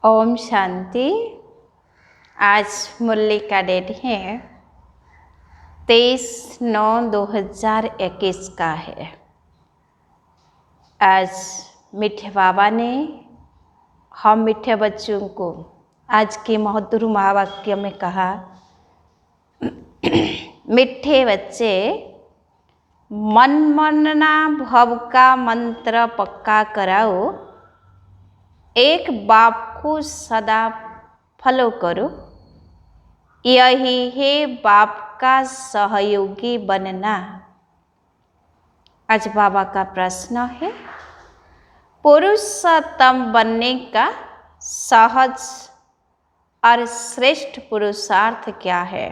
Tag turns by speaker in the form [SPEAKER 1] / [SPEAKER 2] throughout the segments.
[SPEAKER 1] ओम शांति। आज मुरली का डेट है 23/9/2021 का है। आज मीठे बाबा ने हम मीठे बच्चों को आज के मधुर महावाक्य में कहा, मीठे बच्चे मन मनना भव का मंत्र पक्का कराओ, एक बाप को सदा फॉलो करो, यही है बाप का सहयोगी बनना। आज बाबा का प्रश्न है, पुरुषोत्तम बनने का सहज और श्रेष्ठ पुरुषार्थ क्या है?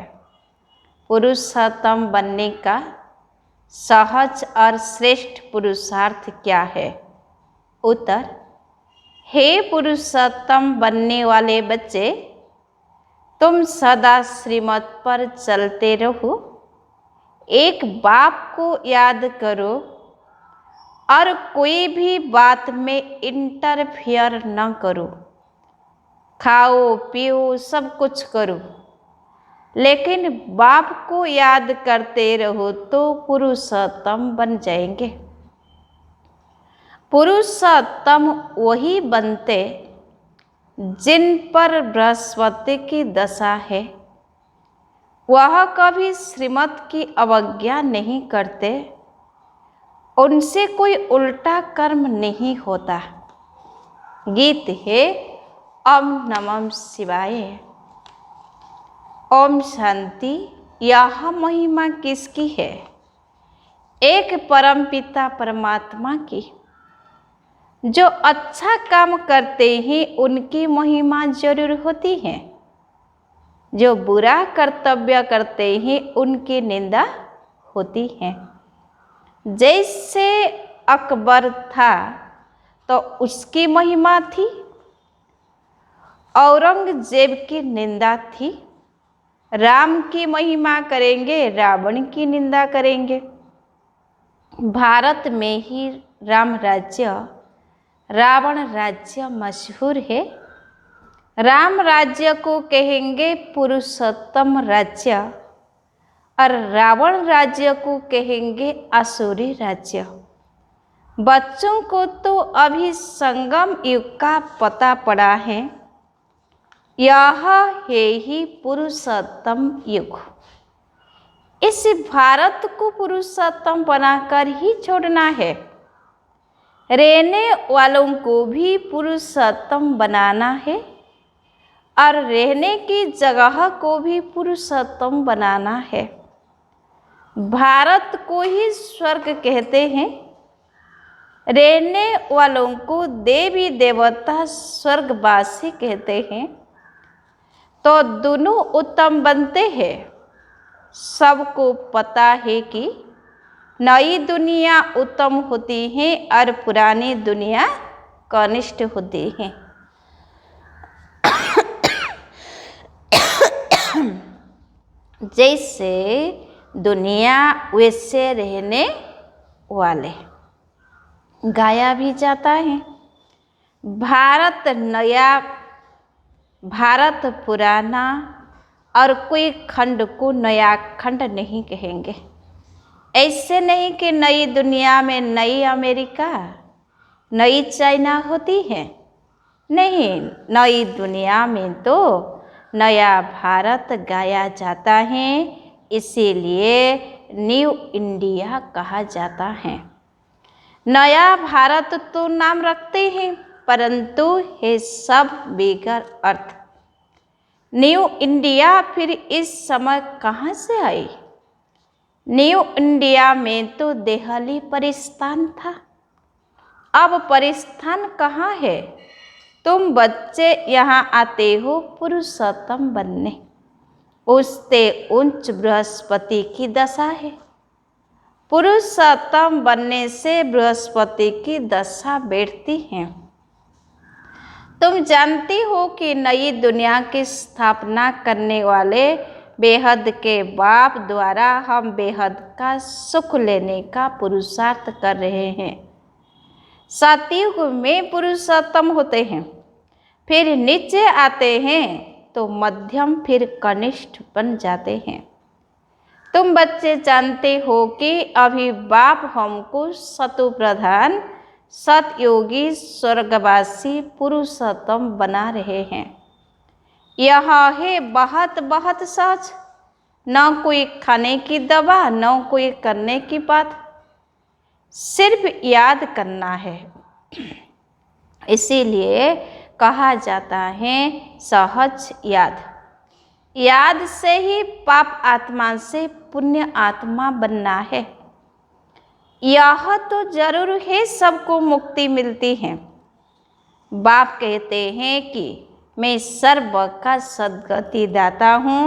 [SPEAKER 1] पुरुषोत्तम बनने का सहज और श्रेष्ठ पुरुषार्थ क्या है? उत्तर, हे पुरुषोत्तम बनने वाले बच्चे, तुम सदा श्रीमत पर चलते रहो, एक बाप को याद करो और कोई भी बात में इंटरफियर न करो। खाओ पियो सब कुछ करो, लेकिन बाप को याद करते रहो तो पुरुषोत्तम बन जाएंगे। पुरुषोत्तम वही बनते जिन पर बृहस्पति की दशा है। वह कभी श्रीमत की अवज्ञा नहीं करते, उनसे कोई उल्टा कर्म नहीं होता। गीत है ओम नमः शिवाय। ओम शांति। यह महिमा किसकी है? एक परमपिता परमात्मा की। जो अच्छा काम करते हैं उनकी महिमा जरूर होती है, जो बुरा कर्तव्य करते हैं उनकी निंदा होती है। जैसे अकबर था तो उसकी महिमा थी, औरंगजेब की निंदा थी। राम की महिमा करेंगे, रावण की निंदा करेंगे। भारत में ही राम राज्य, रावण राज्य मशहूर है। राम राज्य को कहेंगे पुरुषोत्तम राज्य और रावण राज्य को कहेंगे असुरी राज्य। बच्चों को तो अभी संगम युग का पता पड़ा है। यह है ही पुरुषोत्तम युग। इस भारत को पुरुषोत्तम बनाकर ही छोड़ना है। रहने वालों को भी पुरुषोत्तम बनाना है और रहने की जगह को भी पुरुषोत्तम बनाना है। भारत को ही स्वर्ग कहते हैं। रहने वालों को देवी देवता स्वर्गवासी कहते हैं। तो दोनों उत्तम बनते हैं। सबको पता है कि नई दुनिया उत्तम होती है और पुरानी दुनिया कनिष्ठ होती है। जैसे दुनिया वैसे रहने वाले। गाया भी जाता है, भारत नया, भारत पुराना, और कोई खंड को नया खंड नहीं कहेंगे। ऐसे नहीं कि नई दुनिया में नई अमेरिका, नई चाइना होती है। नहीं, नई दुनिया में तो नया भारत गाया जाता है, इसीलिए न्यू इंडिया कहा जाता है। नया भारत तो नाम रखते हैं, परंतु है सब बेगर अर्थ। न्यू इंडिया फिर इस समय कहाँ से आई? न्यू इंडिया में तो देहली परिस्थान था। अब परिस्थान कहाँ है? तुम बच्चे यहाँ आते हो पुरुषोत्तम बनने। उससे उच्च बृहस्पति की दशा है। पुरुषोत्तम बनने से बृहस्पति की दशा बैठती है। तुम जानती हो कि नई दुनिया की स्थापना करने वाले बेहद के बाप द्वारा हम बेहद का सुख लेने का पुरुषार्थ कर रहे हैं। सतयुग में पुरुषोत्तम होते हैं, फिर नीचे आते हैं तो मध्यम, फिर कनिष्ठ बन जाते हैं। तुम बच्चे जानते हो कि अभी बाप हमको सतु प्रधान, सतयोगी, स्वर्गवासी, पुरुषोत्तम बना रहे हैं। यह है बहुत बहुत सहज, न कोई खाने की दवा, न कोई करने की बात, सिर्फ याद करना है। इसीलिए कहा जाता है सहज याद। याद से ही पाप आत्मा से पुण्य आत्मा बनना है। यह तो जरूर है सबको मुक्ति मिलती है। बाप कहते हैं कि मैं सर्व का सद्गति दाता हूँ,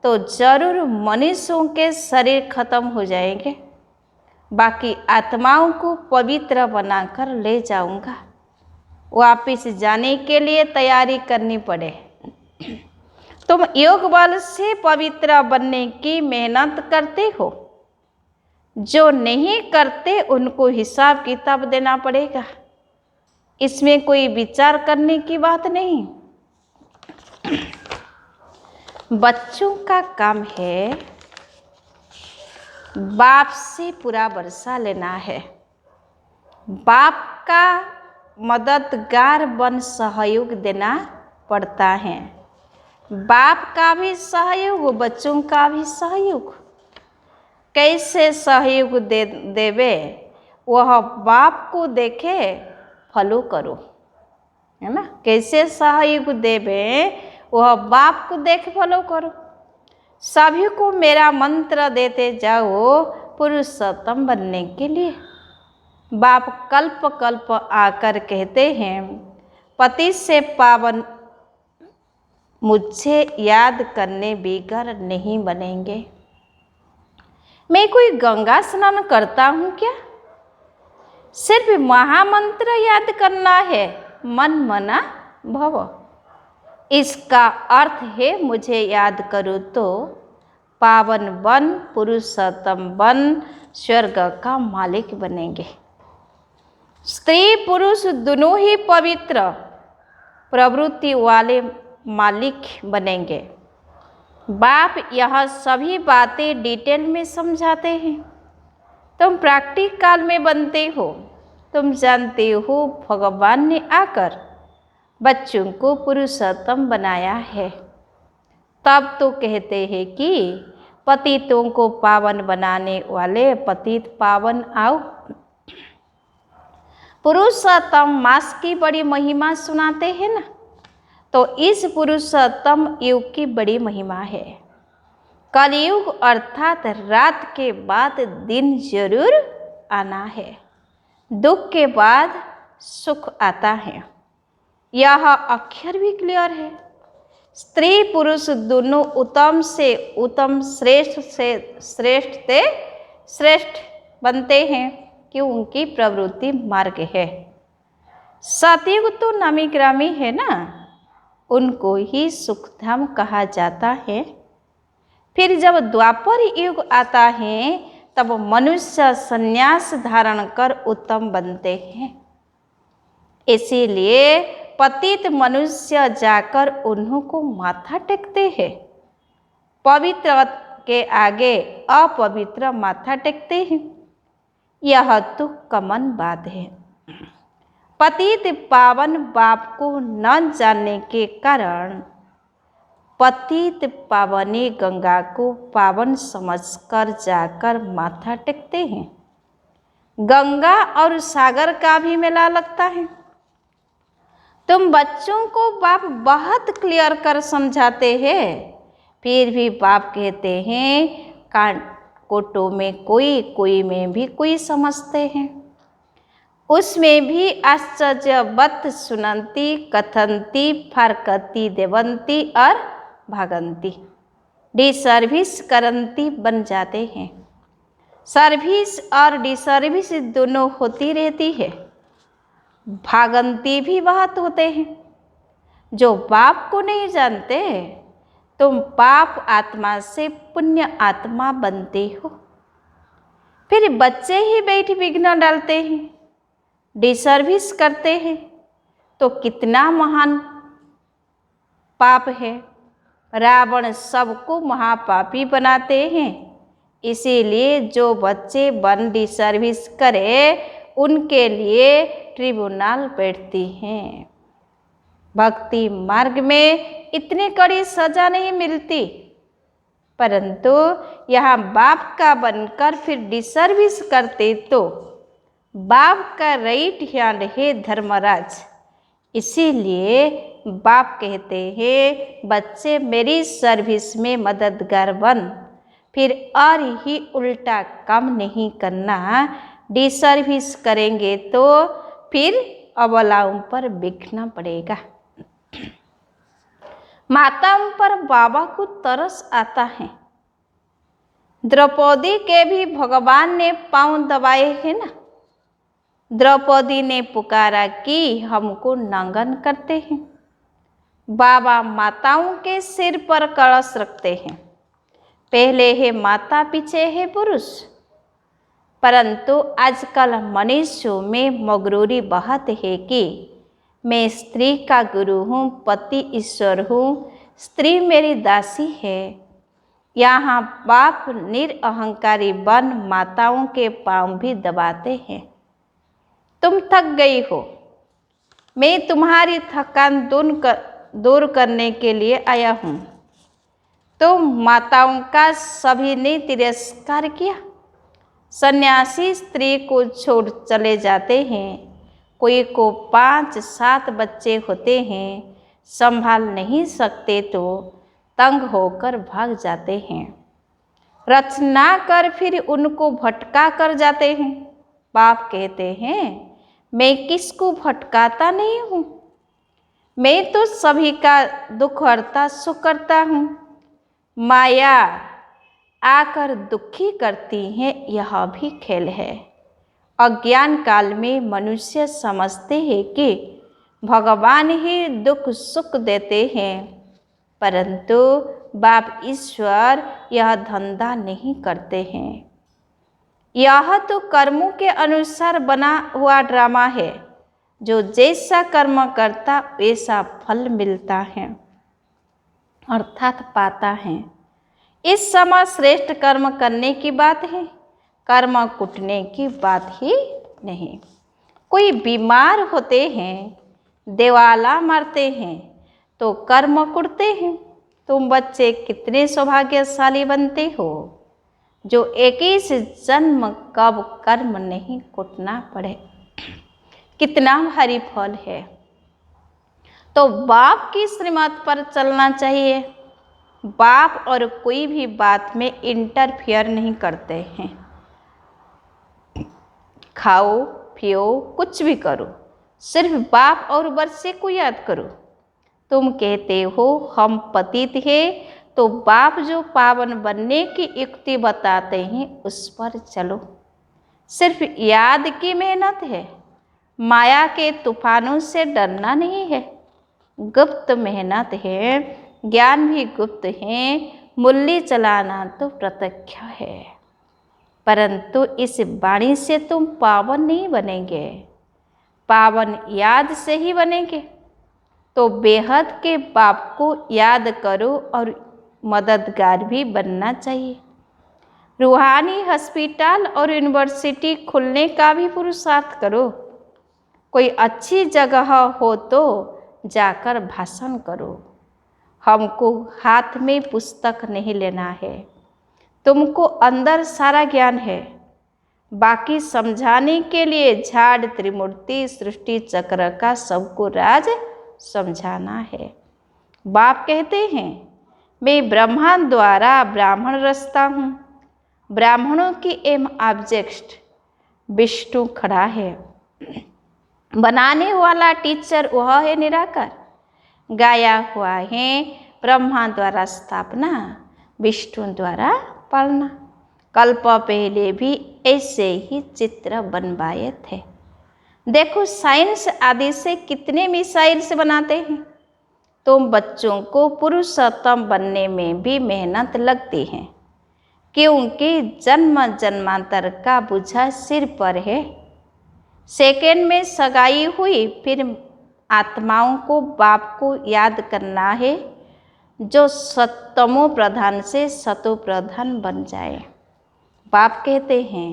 [SPEAKER 1] तो जरूर मनुष्यों के शरीर खत्म हो जाएंगे, बाकी आत्माओं को पवित्र बनाकर ले जाऊंगा। वापिस जाने के लिए तैयारी करनी पड़े। तुम योग बल से पवित्र बनने की मेहनत करते हो, जो नहीं करते उनको हिसाब किताब देना पड़ेगा। इसमें कोई विचार करने की बात नहीं। बच्चों का काम है बाप से पूरा वर्षा लेना है, बाप का मददगार बन सहयोग देना पड़ता है। बाप का भी सहयोग, बच्चों का भी सहयोग। कैसे सहयोग देवे वह बाप को देखे फॉलो करो, है ना। कैसे सहयोग देवे वह बाप को देख फॉलो करो। सभी को मेरा मंत्र देते जाओ पुरुषोत्तम बनने के लिए। बाप कल्प कल्प आकर कहते हैं पति से पावन मुझे याद करने बिगर नहीं बनेंगे। मैं कोई गंगा स्नान करता हूँ क्या? सिर्फ महामंत्र याद करना है, मन मना भव। इसका अर्थ है मुझे याद करो तो पावन बन, पुरुषोत्तम बन, स्वर्ग का मालिक बनेंगे। स्त्री पुरुष दोनों ही पवित्र प्रवृत्ति वाले मालिक बनेंगे। बाप यह सभी बातें डिटेल में समझाते हैं। तुम प्रैक्टिकल में बनते हो। तुम जानते हो भगवान ने आकर बच्चों को पुरुषोत्तम बनाया है। तब तो कहते हैं कि पतितों को पावन बनाने वाले पतित पावन आओ। पुरुषोत्तम मास की बड़ी महिमा सुनाते हैं ना, तो इस पुरुषोत्तम युग की बड़ी महिमा है। कलयुग अर्थात रात के बाद दिन जरूर आना है। दुख के बाद सुख आता है, यह अक्षर भी क्लियर है। स्त्री पुरुष दोनों उत्तम से उत्तम, श्रेष्ठ से श्रेष्ठ बनते हैं कि उनकी प्रवृत्ति मार्ग है। सतयुग तो नामी ग्रामी है ना, उनको ही सुखधाम कहा जाता है। फिर जब द्वापर युग आता है तब मनुष्य संन्यास धारण कर उत्तम बनते हैं। इसीलिए पतित मनुष्य जाकर उन्हों को माथा टेकते हैं। पवित्र के आगे अपवित्र माथा टेकते हैं। यह तो कॉमन बात है। पतित पावन बाप को न जानने के कारण पतित पावनी गंगा को पावन समझकर जाकर माथा टेकते हैं। गंगा और सागर का भी मेला लगता है। तुम बच्चों को बाप बहुत क्लियर कर समझाते हैं, फिर भी बाप कहते हैं कोटो में कोई, कोई में भी कोई समझते हैं। उसमें भी आश्चर्यवत सुनंती, कथंती, फरकती, देवंती और भागंती, डिसर्विस करंती बन जाते हैं। सर्विस और डिसर्विस दोनों होती रहती है। भागंती भी बहुत होते हैं। जो बाप को नहीं जानते, तुम पाप आत्मा से पुण्य आत्मा बनते हो। फिर बच्चे ही बैठ विघ्न डालते हैं, डिसर्विस करते हैं, तो कितना महान पाप है। रावण सबको महापापी बनाते हैं। इसीलिए जो बच्चे वन डी सर्विस करे उनके लिए ट्रिब्यूनल बैठती हैं। भक्ति मार्ग में इतनी कड़ी सजा नहीं मिलती, परंतु यहाँ बाप का बनकर फिर डिसर्विस करते तो बाप का राइट हैंड है धर्मराज। इसीलिए बाप कहते हैं बच्चे मेरी सर्विस में मददगार बन, फिर और ही उल्टा काम नहीं करना। डिसर्विस करेंगे तो फिर अबलाओं पर बिकना पड़ेगा। माताओं पर बाबा को तरस आता है। द्रौपदी के भी भगवान ने पांव दबाए हैं ना। द्रौपदी ने पुकारा कि हमको नंगन करते हैं। बाबा माताओं के सिर पर कलश रखते हैं। पहले है माता, पीछे है पुरुष। परंतु आजकल मनुष्यों में मगरूरी बहुत है कि मैं स्त्री का गुरु हूँ, पति ईश्वर हूँ, स्त्री मेरी दासी है। यहाँ बाप निरअहंकारी बन माताओं के पांव भी दबाते हैं। तुम थक गई हो, मैं तुम्हारी थकान दूर करने के लिए आया हूँ। तुम माताओं का सभी ने तिरस्कार किया। सन्यासी स्त्री को छोड़ चले जाते हैं। कोई को 5-7 बच्चे होते हैं, संभाल नहीं सकते तो तंग होकर भाग जाते हैं। रचना कर फिर उनको भटका कर जाते हैं। बाप कहते हैं मैं किसको भटकाता नहीं हूँ, मैं तो सभी का दुख हरता सुख करता हूँ। माया आकर दुखी करती है, यह भी खेल है। अज्ञान काल में मनुष्य समझते हैं कि भगवान ही दुख सुख देते हैं, परंतु बाप ईश्वर यह धंधा नहीं करते हैं। यह तो कर्मों के अनुसार बना हुआ ड्रामा है। जो जैसा कर्म करता वैसा फल मिलता है, अर्थात पाता है। इस समय श्रेष्ठ कर्म करने की बात है, कर्म कुटने की बात ही नहीं। कोई बीमार होते हैं, देवाला मारते हैं तो कर्म कुटते हैं। तुम बच्चे कितने सौभाग्यशाली बनते हो जो 21 जन्म कब कर्म नहीं कुटना पड़े। कितना भारी फल है। तो बाप की श्रीमत पर चलना चाहिए। बाप और कोई भी बात में इंटरफियर नहीं करते हैं। खाओ पियो कुछ भी करो, सिर्फ बाप और बच्चे को याद करो। तुम कहते हो हम पतित हैं, तो बाप जो पावन बनने की युक्ति बताते हैं उस पर चलो। सिर्फ याद की मेहनत है, माया के तूफानों से डरना नहीं है। गुप्त मेहनत है, ज्ञान भी गुप्त है, मुरली चलाना तो प्रत्यक्ष है। परंतु इस वाणी से तुम पावन नहीं बनेंगे, पावन याद से ही बनेंगे। तो बेहद के बाप को याद करो और मददगार भी बनना चाहिए। रूहानी हॉस्पिटल और यूनिवर्सिटी खुलने का भी पुरुषार्थ करो। कोई अच्छी जगह हो तो जाकर भाषण करो। हमको हाथ में पुस्तक नहीं लेना है, तुमको अंदर सारा ज्ञान है। बाकी समझाने के लिए झाड़ त्रिमूर्ति सृष्टि चक्र का सबको राज समझाना है। बाप कहते हैं मैं ब्रह्मा द्वारा ब्राह्मण रचता हूँ। ब्राह्मणों की एम ऑब्जेक्ट विष्णु खड़ा है। बनाने वाला टीचर वह है निराकार। गाया हुआ है ब्रह्मा द्वारा स्थापना, विष्णु द्वारा पालना। कल्प पहले भी ऐसे ही चित्र बनवाए थे। देखो साइंस आदि से कितने मिसाइल्स बनाते हैं। तुम बच्चों को पुरुषोत्तम बनने में भी मेहनत लगती है, क्योंकि जन्म जन्मांतर का बोझा सिर पर है। सेकेंड में सगाई हुई, फिर आत्माओं को बाप को याद करना है, जो सतमो प्रधान से सतो प्रधान बन जाए। बाप कहते हैं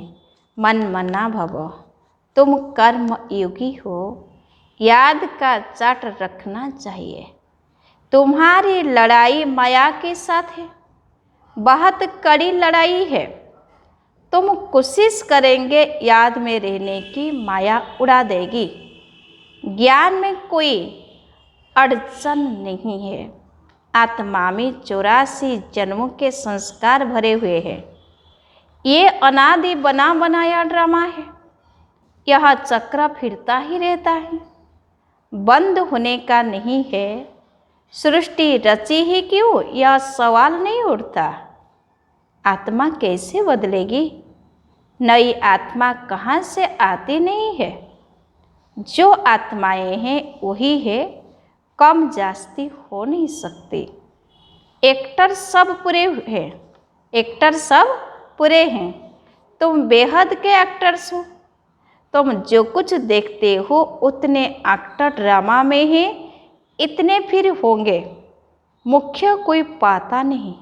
[SPEAKER 1] मन मना भव, तुम कर्म योगी हो, याद का चाट रखना चाहिए। तुम्हारी लड़ाई माया के साथ है, बहुत कड़ी लड़ाई है। तुम कोशिश करेंगे याद में रहने की, माया उड़ा देगी। ज्ञान में कोई अड़चन नहीं है। आत्मा में 84 जन्मों के संस्कार भरे हुए हैं। ये अनादि बना बनाया ड्रामा है। यह चक्र फिरता ही रहता है, बंद होने का नहीं है। सृष्टि रची ही क्यों, यह सवाल नहीं उठता। आत्मा कैसे बदलेगी? नई आत्मा कहाँ से आती नहीं है। जो आत्माएं हैं वही है, कम जास्ती हो नहीं सकती। एक्टर सब पूरे हैं, एक्टर सब पूरे हैं। तुम बेहद के एक्टर्स हो। तुम जो कुछ देखते हो उतने एक्टर ड्रामा में हैं, इतने फिर होंगे। मुख्य कोई पाता नहीं।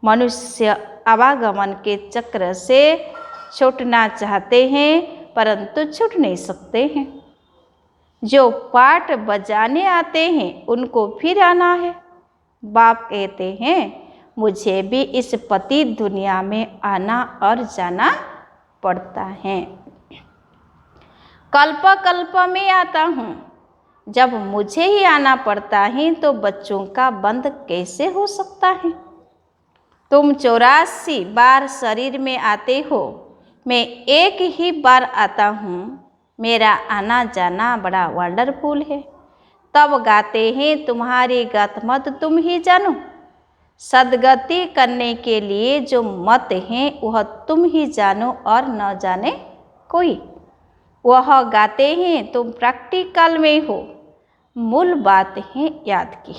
[SPEAKER 1] मनुष्य आवागमन के चक्र से छूटना चाहते हैं, परंतु छूट नहीं सकते हैं। जो पाठ बजाने आते हैं उनको फिर आना है। बाप कहते हैं मुझे भी इस पति दुनिया में आना और जाना पड़ता है। कल्प कल्प में आता हूँ। जब मुझे ही आना पड़ता है तो बच्चों का बंद कैसे हो सकता है? तुम 84 बार शरीर में आते हो, मैं एक ही बार आता हूँ। मेरा आना जाना बड़ा वंडरफुल है। तब गाते हैं तुम्हारी गत मत तुम ही जानो। सदगति करने के लिए जो मत हैं वह तुम ही जानो और न जाने कोई। वह गाते हैं तुम प्रैक्टिकल में हो। मूल बात है याद की।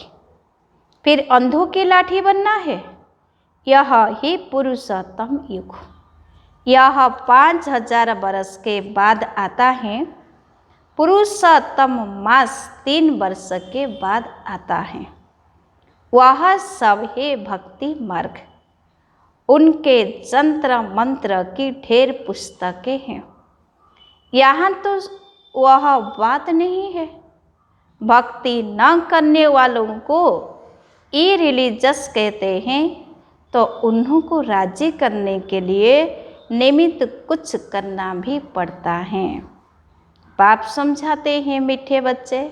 [SPEAKER 1] फिर अंधों की लाठी बनना है। यह ही पुरुषोत्तम युग। यह 5000 वर्ष के बाद आता है। पुरुषोत्तम मास 3 वर्ष के बाद आता है। वह सब है भक्ति मार्ग। उनके जंत्र मंत्र की ढेर पुस्तकें हैं। यहाँ तो वह बात नहीं है। भक्ति न करने वालों को इरिलीजियस कहते हैं, तो उन्हों को राजी करने के लिए निमित्त कुछ करना भी पड़ता है। बाप समझाते हैं मीठे बच्चे,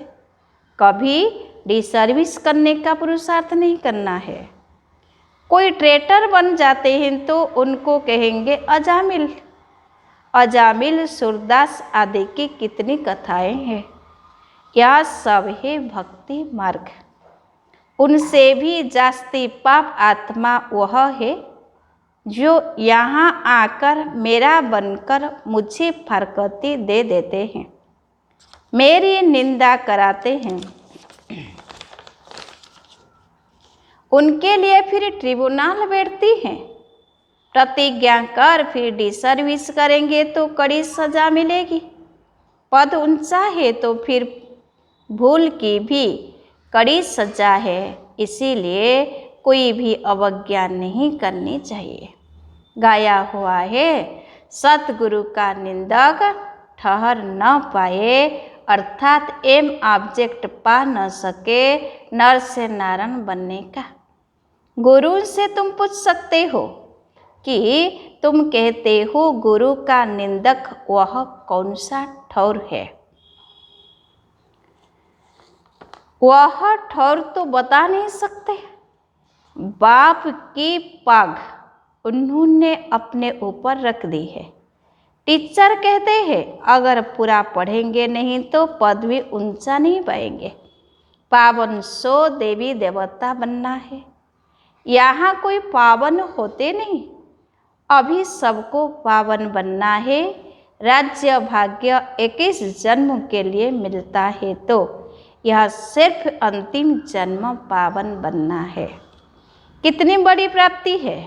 [SPEAKER 1] कभी डिसर्विस करने का पुरुषार्थ नहीं करना है। कोई ट्रेटर बन जाते हैं तो उनको कहेंगे अजामिल। अजामिल, सूरदास आदि की कितनी कथाएं हैं। यह सब है भक्ति मार्ग। उनसे भी जास्ती पाप आत्मा वह है जो यहाँ आकर मेरा बनकर मुझे फरकती दे देते हैं, मेरी निंदा कराते हैं। उनके लिए फिर ट्रिब्यूनल बैठती हैं। प्रतिज्ञा कर फिर डिसर्विस करेंगे तो कड़ी सजा मिलेगी। पद ऊंचा है तो फिर भूल की भी कड़ी सजा है। इसीलिए कोई भी अवज्ञा नहीं करनी चाहिए। गाया हुआ है सतगुरु का निंदक ठहर न पाए, अर्थात एम ऑब्जेक्ट पा न सके नर से नारायण बनने का। गुरु से तुम पूछ सकते हो कि तुम कहते हो गुरु का निंदक वह कौन सा ठौर है। वह ठौर तो बता नहीं सकते। बाप की पाग उन्होंने अपने ऊपर रख दी है। टीचर कहते हैं अगर पूरा पढ़ेंगे नहीं तो पदवी ऊंचा नहीं पाएंगे। पावन सो देवी देवता बनना है। यहाँ कोई पावन होते नहीं। अभी सबको पावन बनना है। राज्य भाग्य 21 जन्म के लिए मिलता है, तो यह सिर्फ अंतिम जन्म पावन बनना है। कितनी बड़ी प्राप्ति है।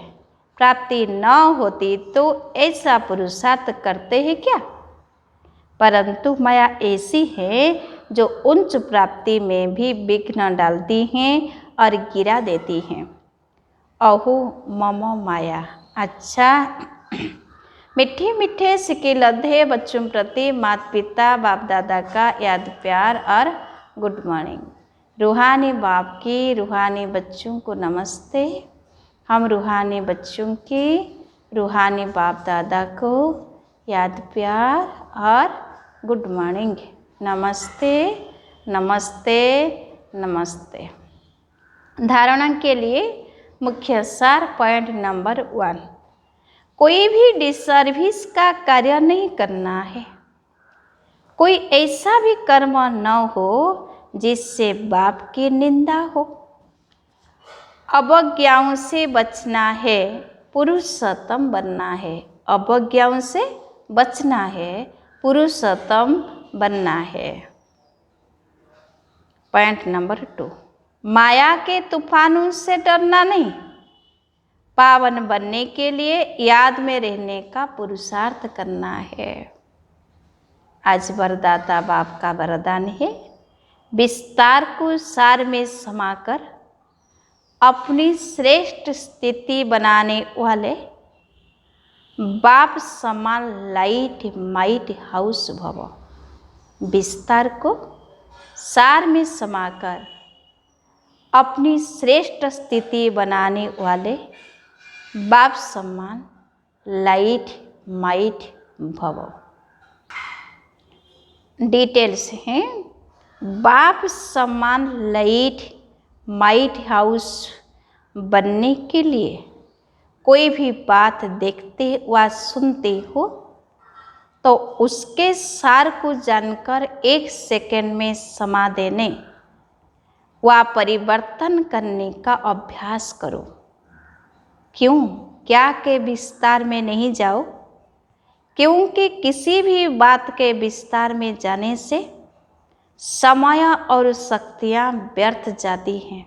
[SPEAKER 1] प्राप्ति न होती तो ऐसा पुरुषार्थ करते हैं क्या? परंतु माया ऐसी है जो उच्च प्राप्ति में भी विघ्न डालती हैं और गिरा देती हैं। अहो मम माया। अच्छा, मीठे मीठे सिके लधे बच्चों प्रति माता पिता बाप दादा का याद प्यार और गुड मॉर्निंग। रूहानी बाप की रूहानी बच्चों को नमस्ते। हम रूहानी बच्चों की रूहानी बाप दादा को याद प्यार और गुड मॉर्निंग। नमस्ते नमस्ते नमस्ते। धारणा के लिए मुख्य सार पॉइंट नंबर 1, कोई भी डिसर्विस का कार्य नहीं करना है। कोई ऐसा भी कर्म न हो जिससे बाप की निंदा हो। अवज्ञाओं से बचना है, पुरुषोत्तम बनना है। अवज्ञाओं से बचना है, पुरुषोत्तम बनना है। पॉइंट नंबर 2, माया के तूफानों से डरना नहीं, पावन बनने के लिए याद में रहने का पुरुषार्थ करना है। आज वरदाता बाप का वरदान है, विस्तार को सार में समाकर अपनी श्रेष्ठ स्थिति बनाने वाले बाप समान लाइट माइट हाउस भव। विस्तार को सार में समाकर अपनी श्रेष्ठ स्थिति बनाने वाले बाप समान लाइट माइट भव। डिटेल्स हैं, बाप समान लाइट माइट हाउस बनने के लिए कोई भी बात देखते व सुनते हो तो उसके सार को जानकर 1 सेकंड में समा देने व परिवर्तन करने का अभ्यास करो। क्यों? क्या के विस्तार में नहीं जाओ? क्योंकि किसी भी बात के विस्तार में जाने से समय और शक्तियाँ व्यर्थ जाती हैं।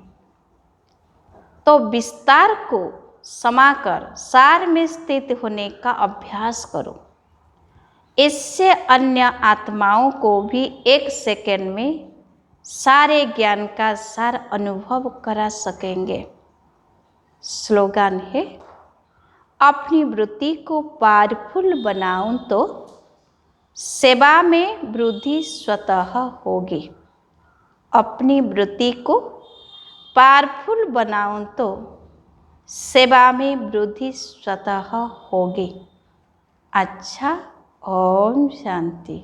[SPEAKER 1] तो विस्तार को समाकर सार में स्थित होने का अभ्यास करो। इससे अन्य आत्माओं को भी 1 सेकंड में सारे ज्ञान का सार अनुभव करा सकेंगे। स्लोगन है, अपनी वृत्ति को पावरफुल बनाऊं तो सेवा में वृद्धि स्वतः होगी। अपनी वृत्ति को पावरफुल बनाऊं तो सेवा में वृद्धि स्वतः होगी। अच्छा, ओम शांति।